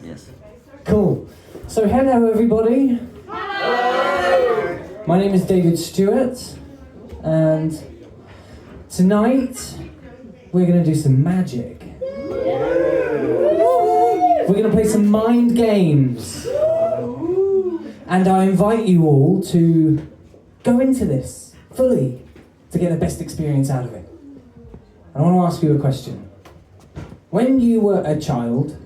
Yes. Cool. So hello everybody. Hello. My name is David Stewart, and tonight we're going to do some magic. We're going to play some mind games. And I invite you all to go into this fully to get the best experience out of it. And I want to ask you a question. When you were a child,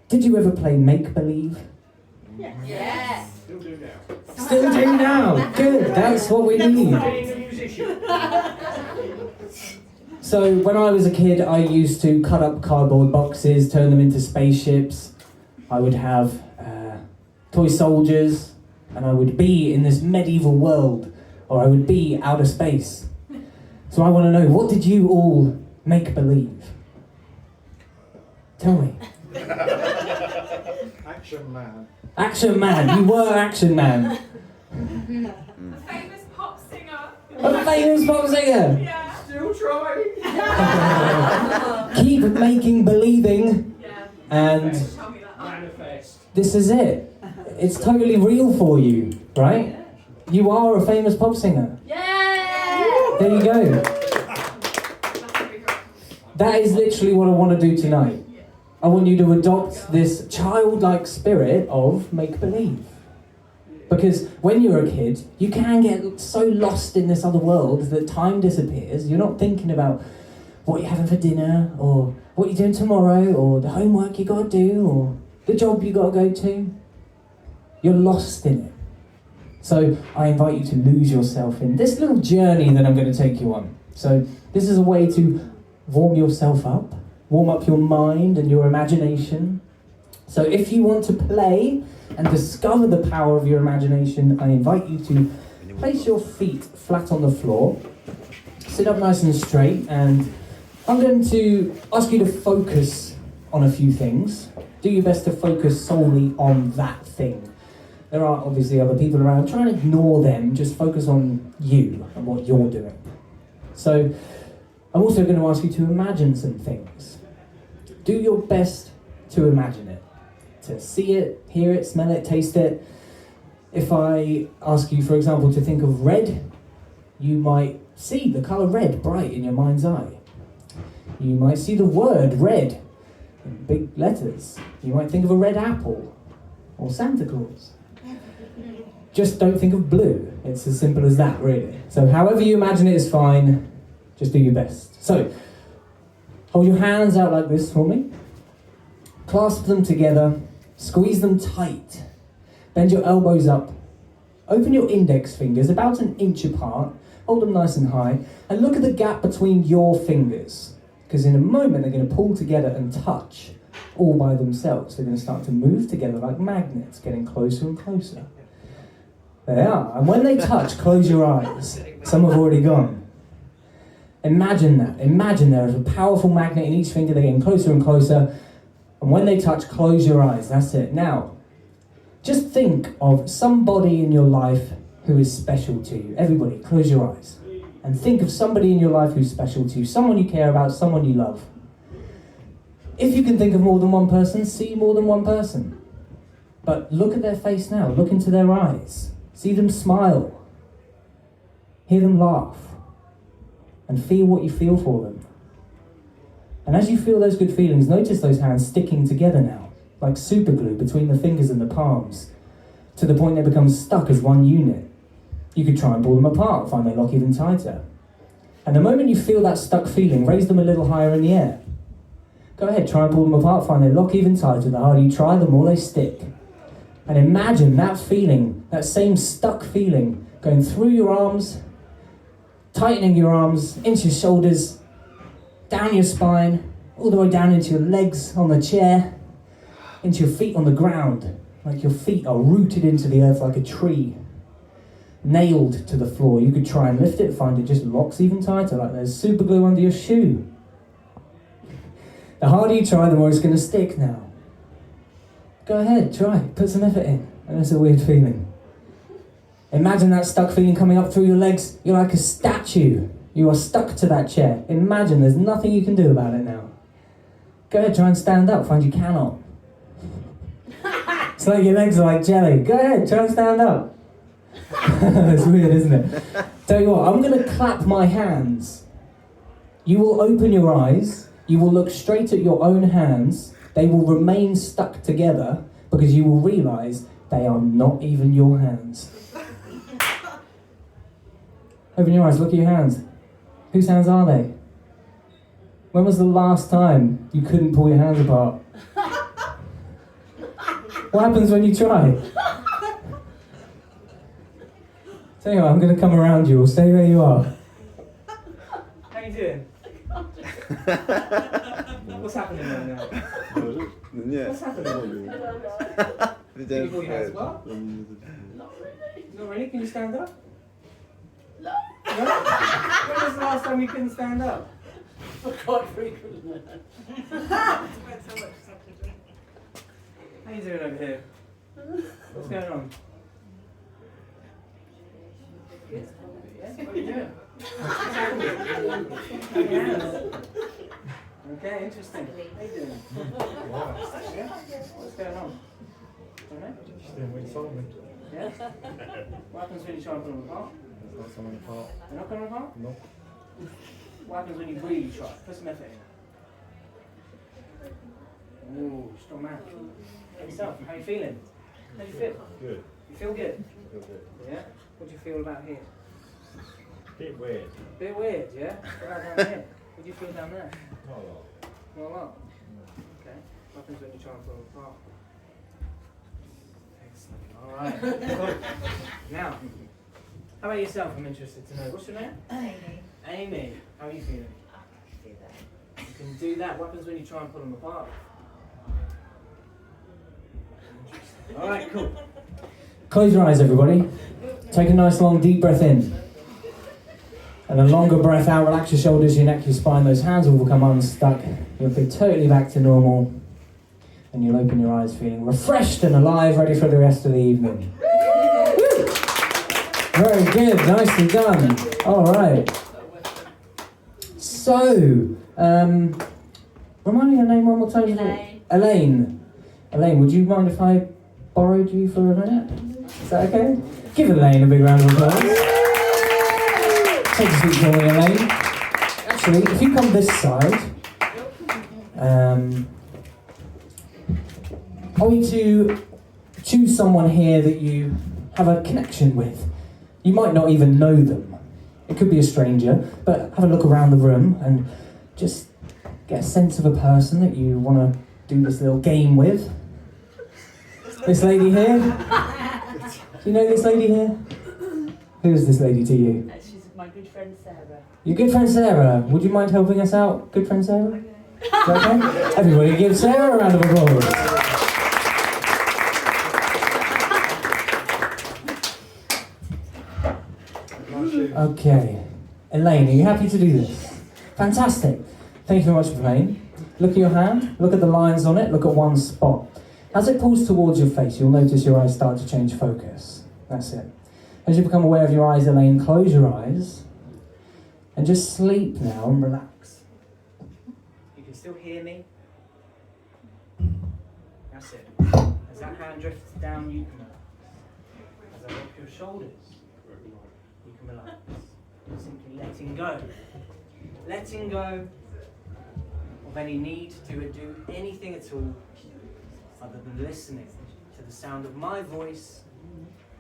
did you ever play make-believe? Yes. Still do now. Still do now. Good, that's what we need. Being a musician. So when I was a kid, I used to cut up cardboard boxes, turn them into spaceships. I would have toy soldiers, and I would be in this medieval world, or I would be outer space. So I want to know, what did you all make believe? Tell me. Action man. Action Man, you were Action Man. A famous pop singer. A famous pop singer. Yeah. Still trying. Keep making believing, Yeah. and Tell me that. Manifest. this is it. It's totally real for you, right? You are a famous pop singer. Yeah. There you go. That is literally what I want to do tonight. I want you to adopt this childlike spirit of make-believe. Because when you're a kid, you can get so lost in this other world that time disappears. You're not thinking about what you're having for dinner, or what you're doing tomorrow, or the homework you got to do, or the job you got to go to. You're lost in it. So I invite you to lose yourself in this little journey that I'm going to take you on. So this is a way to warm yourself up, warm up your mind and your imagination. So if you want to play and discover the power of your imagination, I invite you to place your feet flat on the floor, sit up nice and straight, and I'm going to ask you to focus on a few things. Do your best to focus solely on that thing. There are obviously other people around. Try and ignore them, just focus on you and what you're doing. So I'm also going to ask you to imagine some things. Do your best to imagine it, to see it, hear it, smell it, taste it. If I ask you, for example, to think of red, you might see the colour red bright in your mind's eye. You might see the word red in big letters. You might think of a red apple or Santa Claus. Just don't think of blue. It's as simple as that, really. So however you imagine it is fine. Just do your best. So, hold your hands out like this for me. Clasp them together. Squeeze them tight. Bend your elbows up. Open your index fingers about an inch apart. Hold them nice and high. And look at the gap between your fingers. Because in a moment they're going to pull together and touch all by themselves. They're going to start to move together like magnets, getting closer and closer. There they are. And when they touch, close your eyes. Some have already gone. Imagine that. Imagine there is a powerful magnet in each finger. They're getting closer and closer. And when they touch, close your eyes. That's it. Now, just think of somebody in your life who is special to you. Everybody, close your eyes. And think of somebody in your life who's special to you. Someone you care about, someone you love. If you can think of more than one person, see more than one person. But look at their face now. Look into their eyes. See them smile. Hear them laugh. And feel what you feel for them. And as you feel those good feelings, notice those hands sticking together now, like super glue between the fingers and the palms, to the point they become stuck as one unit. You could try and pull them apart, find they lock even tighter. And the moment you feel that stuck feeling, raise them a little higher in the air. Go ahead, try and pull them apart, find they lock even tighter. The harder you try, the more they stick. And imagine that feeling, that same stuck feeling, going through your arms, tightening your arms, into your shoulders, down your spine, all the way down into your legs on the chair, into your feet on the ground, like your feet are rooted into the earth like a tree, nailed to the floor. You could try and lift it, find it just locks even tighter, like there's super glue under your shoe. The harder you try, the more it's going to stick now. Go ahead, try, put some effort in. I know it's a weird feeling. Imagine that stuck feeling coming up through your legs. You're like a statue. You are stuck to that chair. Imagine there's nothing you can do about it now. Go ahead, try and stand up. Find you cannot. It's like your legs are like jelly. Go ahead, try and stand up. It's weird, isn't it? Tell you what, I'm going to clap my hands. You will open your eyes. You will look straight at your own hands. They will remain stuck together because you will realise they are not even your hands. Open your eyes, look at your hands. Whose hands are they? When was the last time you couldn't pull your hands apart? What happens when you try? Tell you what, I'm going to come around you, or stay where you are. How you doing? What's happening right now? Nie. What's happening? Can you pull your hands apart? Not really? Can you stand up? No. When was the last time you couldn't stand up? Quite frequently. How you doing over here? What's going on? What are you doing? Okay, interesting. How you doing? Yeah? What's going on? Don't know? Just doing what you told me. Yeah? What happens when you try and put them apart? There's not someone apart. They're not coming apart? No. What happens when you really try? Put some effort in. Ooh, strong man. How yourself? How you feeling? How do you feel? Good. You feel good? Feel good. Yeah? What do you feel about here? Bit weird. Bit weird, yeah? What about down here? What do you feel down there? Not a lot. Not a lot. Okay. What happens when you try and pull them apart? Excellent. Alright. Cool. Now, how about yourself? I'm interested to know. What's your name? Amy. Amy. How are you feeling? I can do that. You can do that. What happens when you try and pull them apart? Alright, cool. Close your eyes, everybody. Take a nice long deep breath in. And a longer breath out. Relax your shoulders, your neck, your spine. Those hands will become unstuck. You'll be totally back to normal. And you'll open your eyes feeling refreshed and alive, ready for the rest of the evening. Woo! Very good. Nicely done. Alright. So, remind me your name one more time. Elaine. Elaine. Elaine, would you mind if I borrowed you for a minute? Is that okay? Give Elaine a big round of applause. Take a seat for me, Elaine. Actually, if you come this side, I want you to choose someone here that you have a connection with. You might not even know them. It could be a stranger, but have a look around the room and just get a sense of a person that you want to do this little game with. This lady here? Do you know this lady here? Who is this lady to you? She's my good friend Sarah. Your good friend Sarah. Would you mind helping us out, good friend Sarah? Is that okay? Everybody give Sarah a round of applause. Okay. Elaine, are you happy to do this? Fantastic. Thank you very much for playing. Look at your hand. Look at the lines on it. Look at one spot. As it pulls towards your face, you'll notice your eyes start to change focus. That's it. As you become aware of your eyes, Elaine, close your eyes and just sleep now and relax. You can still hear me. That's it. As that hand drifts down, you can relax. As I rock your shoulders, you can relax. Simply letting go. Letting go of any need to do anything at all other than listening to the sound of my voice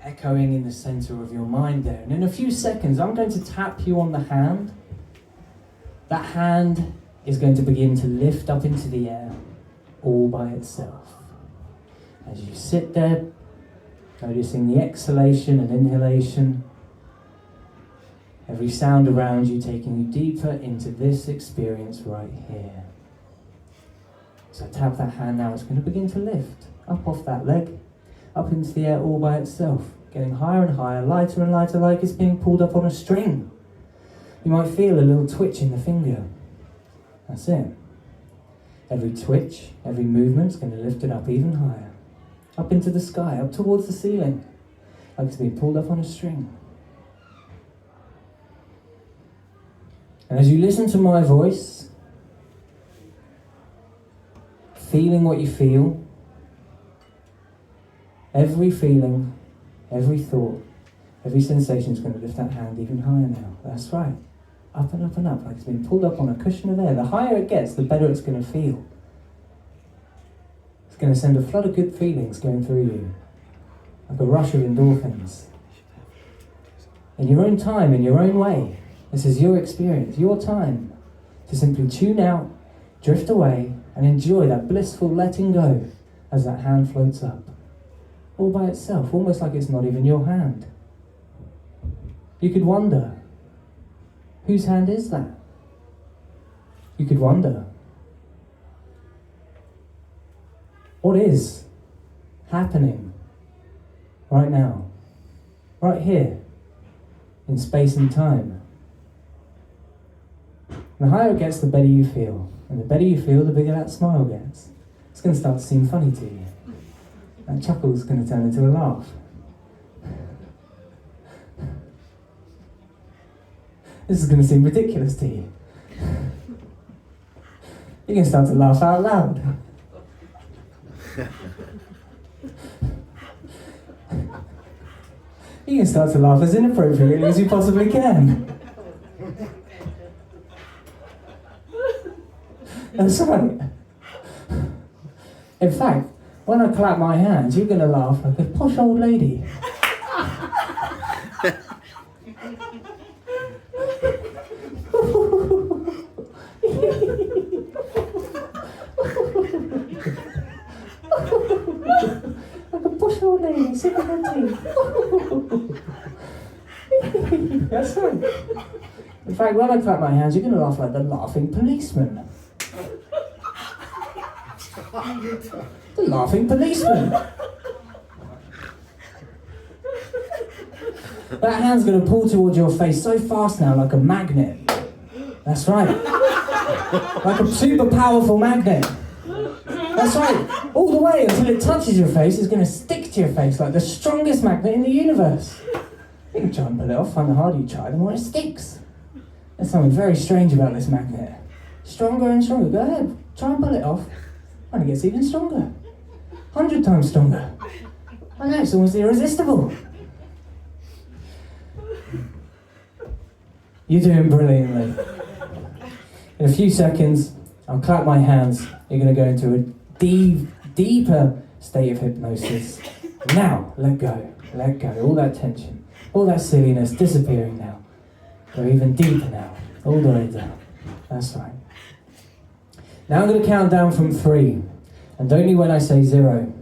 echoing in the center of your mind there. And in a few seconds, I'm going to tap you on the hand. That hand is going to begin to lift up into the air all by itself. As you sit there, noticing the exhalation and inhalation, every sound around you taking you deeper into this experience right here. So tap that hand now, it's going to begin to lift up off that leg, up into the air all by itself, getting higher and higher, lighter and lighter, like it's being pulled up on a string. You might feel a little twitch in the finger. That's it. Every twitch, every movement's going to lift it up even higher, up into the sky, up towards the ceiling, like it's being pulled up on a string. And as you listen to my voice, feeling what you feel. Every feeling, every thought, every sensation is going to lift that hand even higher now. That's right. Up and up and up, like it's been pulled up on a cushion of air. The higher it gets, the better it's going to feel. It's going to send a flood of good feelings going through you, like a rush of endorphins. In your own time, in your own way. This is your experience, your time to simply tune out, drift away, and enjoy that blissful letting go as that hand floats up. All by itself, almost like it's not even your hand. You could wonder, whose hand is that? You could wonder, what is happening right now, right here, in space and time? And the higher it gets, the better you feel. And the better you feel, the bigger that smile gets. It's going to start to seem funny to you. That chuckle's going to turn into a laugh. This is going to seem ridiculous to you. You're going to start to laugh out loud. You can start to laugh as inappropriately as you possibly can. That's right. In fact, when I clap my hands, you're going to laugh like a posh old lady. Like a posh old lady sipping her tea. That's right. In fact, when I clap my hands, you're going to laugh like the laughing policeman. The laughing policeman. That hand's going to pull towards your face so fast now, like a magnet. That's right. Like a super powerful magnet. That's right. All the way until it touches your face, it's going to stick to your face like the strongest magnet in the universe. You can try and pull it off, and the harder you try, the more it sticks. There's something very strange about this magnet. Stronger and stronger. Go ahead, try and pull it off. And it gets even stronger. 100 times stronger. I know, it's almost irresistible. You're doing brilliantly. In a few seconds, I'll clap my hands. You're going to go into a deeper state of hypnosis. Now, let go. Let go. All that tension, all that silliness disappearing now. Go even deeper now. All the way down. That's right. Now I'm going to count down from 3, and only when I say 0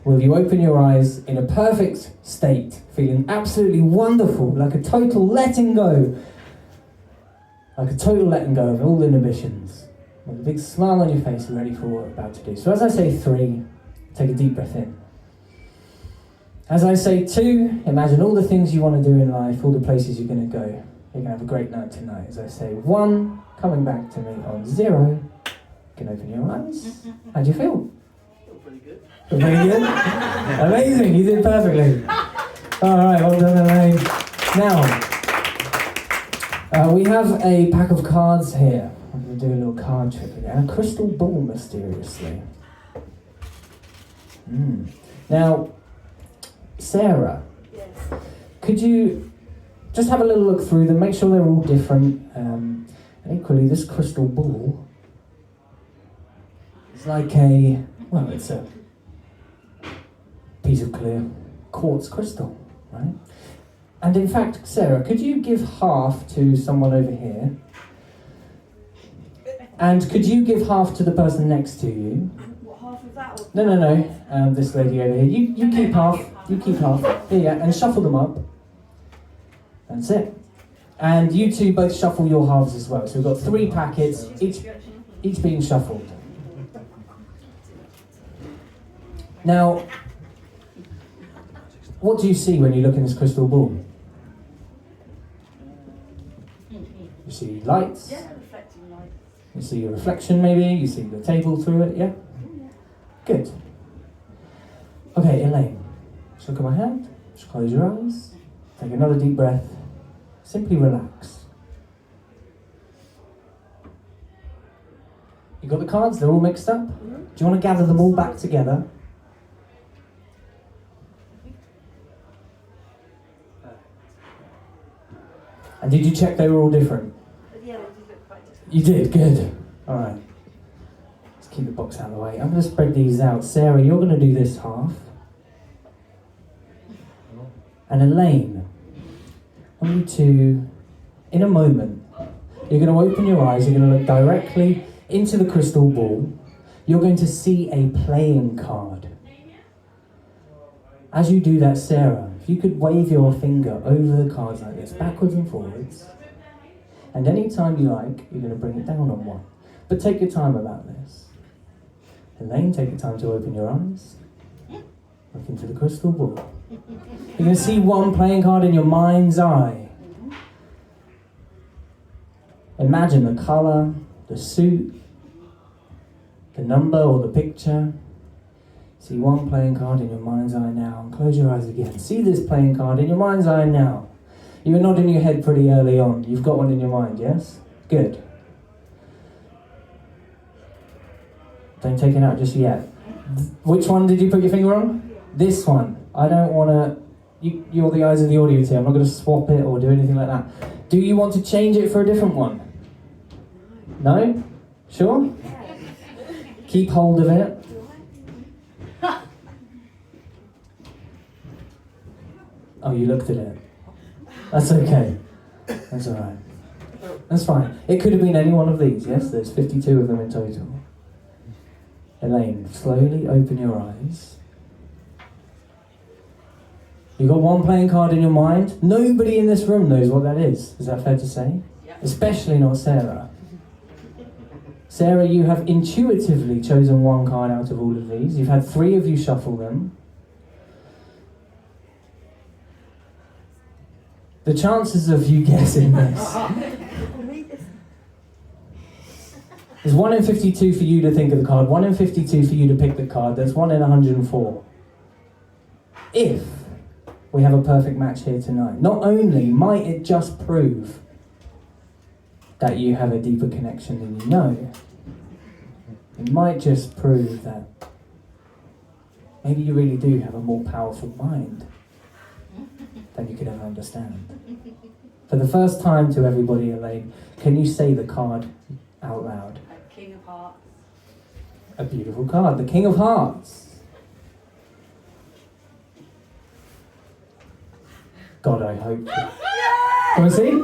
will you open your eyes in a perfect state, feeling absolutely wonderful, like a total letting go, of all inhibitions, with a big smile on your face, ready for what we're about to do. So as I say 3, take a deep breath in. As I say 2, imagine all the things you want to do in life, all the places you're going to go. You're going to have a great night tonight. As I say 1, coming back to me on 0. You can open your eyes. How do you feel? Feel pretty good. Feel pretty good? Amazing, you did perfectly. Alright, well done, Elaine. Now, we have a pack of cards here. I'm going to do a little card trick again. A crystal ball, mysteriously. Now, Sarah, Yes. could you just have a little look through them, make sure they're all different. And equally, this crystal ball, it's like it's a piece of clear quartz crystal, right? And in fact, Sarah, could you give half to someone over here? And could you give half to the person next to you? What, half of that? Or No. This lady over here. You keep half. You keep half. Yeah, and shuffle them up. That's it. And you two both shuffle your halves as well. So we've got 3 packets, each being shuffled. Now, what do you see when you look in this crystal ball? You see lights. Yeah, reflecting light. You see your reflection maybe. You see the table through it. Yeah. Good. Okay, Elaine. Just look at my hand. Just close your eyes. Take another deep breath. Simply relax. You got the cards? They're all mixed up? Do you want to gather them all back together? And did you check they were all different? But yeah, they did look quite different. You did, good. Alright. Let's keep the box out of the way. I'm going to spread these out. Sarah, you're going to do this half. And Elaine, I want you to, in a moment, you're going to open your eyes, you're going to look directly into the crystal ball. You're going to see a playing card. As you do that, Sarah, if you could wave your finger over the cards like this, backwards and forwards, and any time you like, you're going to bring it down on one. But take your time about this. Elaine, take your time to open your eyes. Look into the crystal ball. You're going to see one playing card in your mind's eye. Imagine the colour, the suit, the number or the picture. See one playing card in your mind's eye now, and close your eyes again. See this playing card in your mind's eye now. You were nodding your head pretty early on. You've got one in your mind, yes? Good. Don't take it out just yet. Which one did you put your finger on? This one. I don't want to... You're the eyes of the audience here. I'm not going to swap it or do anything like that. Do you want to change it for a different one? No? Sure? Keep hold of it. Oh, you looked at it. That's okay. That's alright. That's fine. It could have been any one of these, yes? There's 52 of them in total. Elaine, slowly open your eyes. You got one playing card in your mind. Nobody in this room knows what that is. Is that fair to say? Yep. Especially not Sarah. Sarah, you have intuitively chosen one card out of all of these. You've had 3 of you shuffle them. The chances of you guessing this is 1 in 52 for you to think of the card, 1 in 52 for you to pick the card. There's 1 in 104. If we have a perfect match here tonight, not only might it just prove that you have a deeper connection than you know, it might just prove that maybe you really do have a more powerful mind than you could ever understand. For the first time to everybody, Elaine, can you say the card out loud? King of Hearts. A beautiful card, the King of Hearts. God, I hope. Can we see?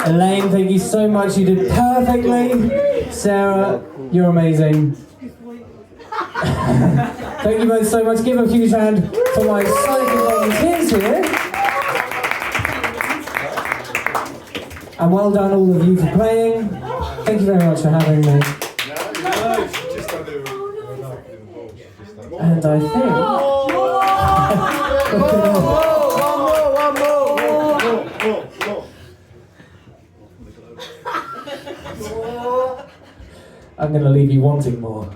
Elaine, thank you so much. You did perfectly. Sarah, you're amazing. Thank you both so much. Give a huge hand for my psychic volunteers here. And well done all of you for playing. Thank you very much for having me. And I think... I'm going to leave you wanting more.